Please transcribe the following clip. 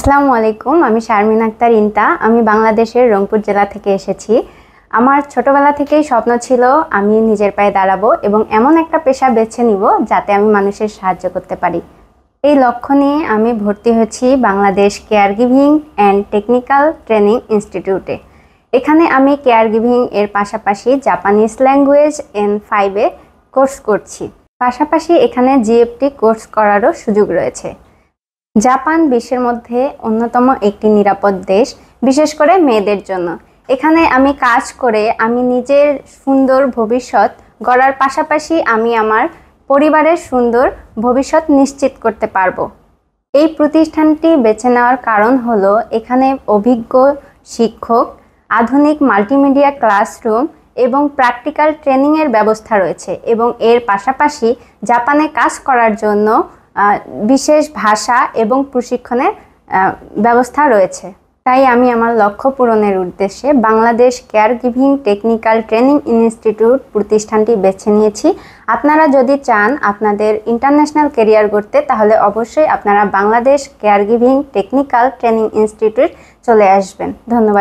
আসসালামু আলাইকুম। আমি শারমিন আক্তার ইন্তা। আমি বাংলাদেশের রংপুর জেলা থেকে এসেছি। আমার ছোটবেলা থেকেই স্বপ্ন ছিল আমি নিজের পায়ে দাঁড়াবো এবং এমন একটা পেশা বেছে নিব যাতে আমি মানুষের সাহায্য করতে পারি। এই লক্ষ্য নিয়ে আমি ভর্তি হয়েছি Bangladesh care giving and technical training ইনস্টিটিউটে। এখানে আমি কেয়ার গিভিং এর পাশাপাশি জাপানিজ ল্যাঙ্গুয়েজ N5-এ কোর্স করছি। পাশাপাশি এখানে জিএফটি কোর্স করারও সুযোগ রয়েছে। জাপান বিশ্বের মধ্যে অন্যতম একটি নিরাপদ দেশ, বিশেষ করে মেয়েদের জন্য। এখানে আমি কাজ করে আমি নিজের সুন্দর ভবিষ্যৎ গড়ার পাশাপাশি আমি আমার পরিবারের সুন্দর ভবিষ্যৎ নিশ্চিত করতে পারবো। এই প্রতিষ্ঠানটি বেছে নেওয়ার কারণ হলো এখানে অভিজ্ঞ শিক্ষক, আধুনিক মাল্টিমিডিয়া ক্লাসরুম এবং প্র্যাকটিক্যাল ট্রেনিংয়ের ব্যবস্থা রয়েছে এবং এর পাশাপাশি জাপানে কাজ করার জন্য বিশেষ ভাষা এবং প্রশিক্ষণের ব্যবস্থা রয়েছে। তাই আমি আমার লক্ষ্য পূরণের উদ্দেশ্যে Bangladesh care giving technical training institute প্রতিষ্ঠানটি বেছে নিয়েছি। আপনারা যদি চান আপনাদের ইন্টারন্যাশনাল ক্যারিয়ার গড়তে, তাহলে অবশ্যই আপনারা Bangladesh care giving technical training institute চলে আসবেন। ধন্যবাদ।